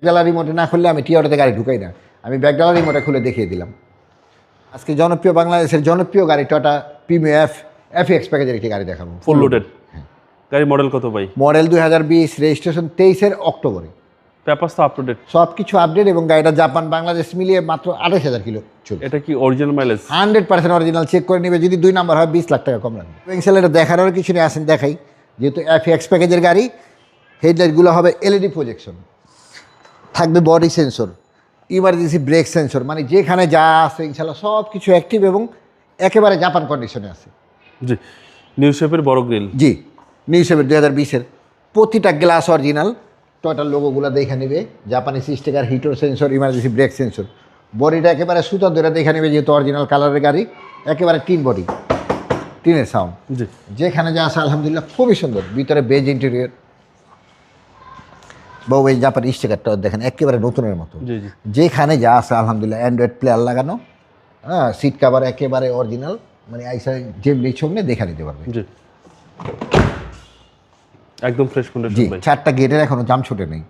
ব্যাকডালা রিমোটে না খুললে আমি টিয়ারোতে গাড়ি ঢুকাই না, আমি ব্যাকডালা রিমোটে খুলে দেখিয়ে দিলাম। আজকে জনপ্রিয় বাংলাদেশের জনপ্রিয় গাড়ি টয়োটা প্রিমিয়াম এফএক্স প্যাকেজের একটি গাড়ি দেখাবো, ফুল লোডেড। গাড়ি মডেল কত ভাই? মডেল 2020, রেজিস্ট্রেশন 23-এর অক্টোবরে। পেপারস তো আপ টু ডেট? সব কিছু আপডেট, এবং গাড়িটা জাপান বাংলাদেশ মিলিয়ে মাত্র 28,000 কিলো চলছে। এটা কি অরিজিনাল মাইলেজ? 100% অরিজিনাল, চেক করে নেবে। যদি 2 নাম্বার হয় 20 লাখ টাকা কম লাগবে। ইনশাল্লাহ এটা দেখানোর কিছু নেই, আসেন দেখাই। যেহেতু এফএক্স প্যাকেজের গাড়ি, হেডলাইটগুলো হবে এলইডি প্রজেকশন, থাকবে body sensor, emergency brake sensor, মানে যেখানে যা আছে ইনশাল্লাহ সব কিছু অ্যাক্টিভ এবং একেবারে জাপান কন্ডিশনে আছে। জি, নিউ শেপের বড় গ্রিল। জি, নিউ শেপের 2020-এর প্রতিটা গ্লাস অরিজিনাল। টয়টার লোগোগুলো দেখে নেবে, জাপানি sticker, heater sensor, emergency brake sensor. বডিটা একেবারে সুতা ধরে দেখে নেবে, যেহেতু অরিজিনাল কালারের গাড়ি, একেবারে টিন বডি, টিনের সাউন্ড। জি, যেখানে যা আছে আলহামদুলিল্লাহ খুবই সুন্দর। ভিতরে বেজ ইন্টেরিয়র, বাবু এই জাপানি স্টিকারটা দেখেন একেবারে নতুনের মতো। জি জি, যেখানে যা আছে আলহামদুলিল্লাহ, অ্যান্ড্রয়েড প্লেয়ার লাগানো, হ্যাঁ, সিট কাভার একেবারে অরিজিনাল, মানে আইসা যেমনি ছমনে দেখা নিতে পারবে। জি, একদম ফ্রেশ জি, কন্ডিশন ভাই। 4টা গেটের এখনো জাম ছুটে নেই।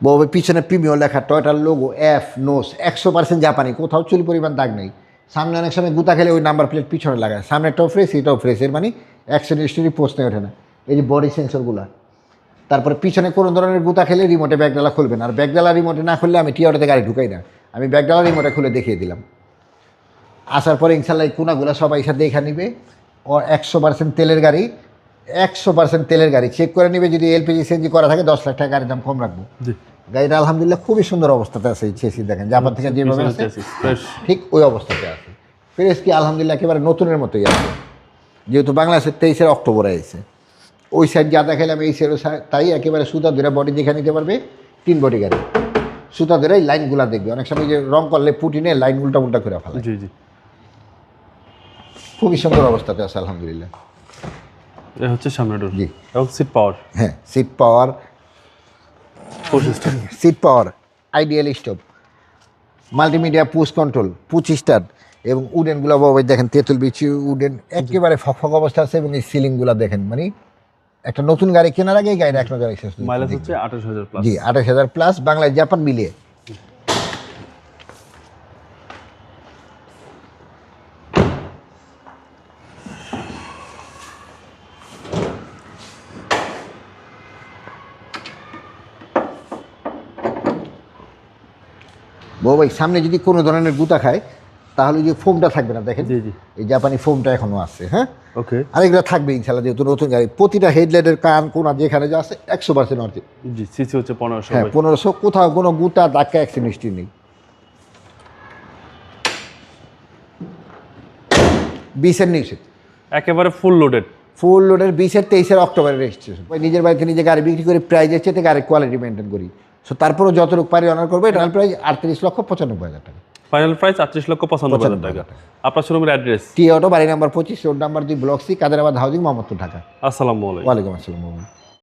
বউবে পিছনে প্রিমিয়ার লেখা, টয়টার লোগো, এফ নোস, 100% জাপানি, কোথাও চুল পরিমাণ দাগ নেই। সামনে অনেক সময় গুতা খেলে ওই নাম্বার প্লেট পিছনে লাগায়, সামনেটাও ফ্রেশ, এটাও ফ্রেশ, এর মানে অ্যাক্সিডেন্ট হিস্ট্রি প্রশ্নে ওঠে না। এই যে বডি সেন্সরগুলো, তারপরে পিছনে কোনো ধরনের গুতা খেলে রিমোটে ব্যাকডালা খুলবে না, আর ব্যাকডালা রিমোটে না খুললে আমি টিয়ারোতে গাড়ি ঢুকাই না, আমি ব্যাকডালা রিমোটে খুলে দেখিয়ে দিলাম। আসার পরে ইনশাল্লাহ এই কোনাগুলো সবাই সাথে দেখা নিবে। ও 100% তেলের গাড়ি, 100% তেলের গাড়ি, চেক করে নিবে। যদি এলপিজি সিএনজি করা থাকে 10 লাখ টাকা গাড়ির দাম কম রাখবো। জি, গাড়িটা আলহামদুলিল্লাহ খুবই সুন্দর অবস্থাতে আছে। এই চেসি দেখেন, জাপান থেকে যেভাবে আছে ফ্রেশ। ঠিক ওই অবস্থাতে আছে। ফ্রেশ কি আলহামদুলিল্লাহ একেবারে নতুনের মতোই আছে। যেহেতু বাংলাদেশের 23-এর অক্টোবরে আছে, ওই সাইড যা দেখাইলাম এই সাইডও তাই, একেবারে সুতা ধরে বডি দেখে নিতে পারবে। 3 বডি গাড়ি, সুতা ধরে এই লাইনগুলা দেখবে। অনেক সময় যে রং করলে পুটিনে লাইন উল্টা উল্টা করে ফেলে। জি জি, খুবই সুন্দর অবস্থাতে আছে আলহামদুলিল্লাহ। এটা হচ্ছে সামনের ডোর। জি, এবং সিট পাওয়ার, হ্যাঁ, seat power, system. Seat power, ideal stop, multimedia push control, push start, এবং উডেনগুলো বাবা দেখেন, তেঁতুল বিচি উডেন একেবারে ফকফক অবস্থা আছে। এবং এই সিলিংগুলো দেখেন, মানে একটা নতুন গাড়ি কেনার আগে এই গাড়িটা এক নজর এসে মাইলেজ হচ্ছে 28,000 প্লাস। জি, 28,000 প্লাস, বাংলাদেশ জাপান মিলিয়ে। বউ ভাই সামনে যদি কোনো ধরনের গুতা খায় তাহলে যে ফোমটা থাকবে না, দেখেন জি জি, এই জাপানি ফোমটা এখনো আছে। হ্যাঁ, ওকে। আর এগুলো থাকবে ইনশাল্লাহ, যেহেতু নতুন গাড়ি। প্রতিটা হেডলাইটের কান কোনা যেখানে যা আছে 100% অরিজিনাল। জি, সিসি হচ্ছে 1500। হ্যাঁ, 1500, কোথাও কোনো গুতা ধাক্কা অ্যাক্সিডেন্ট হিস্ট্রি নেই। 20-এর নিউজে একেবারে ফুল লোডেড। ফুল লোডের 20-এর 23-এর অক্টোবরের রেজিস্ট্রেশন। নিজের বাড়িতে নিজে গাড়ি বিক্রি করে প্রাইজের চেয়ে গাড়ির কোয়ালিটি মেনটেন করি। সো তারপরেও যতটুকু পারি অনার করবে। টোটাল প্রাইস 38,95,000 টাকা। ফাইনাল প্রাইস 38,95,000 টাকা। আপনার শোরুমের অ্যাড্রেস? টি অটো, বাড়ি number 25, road number 2, block C, Kaderabad housing, Mohammadpur, Dhaka. আসসালামু আলাইকুম। ওয়ালাইকুম আসসালাম।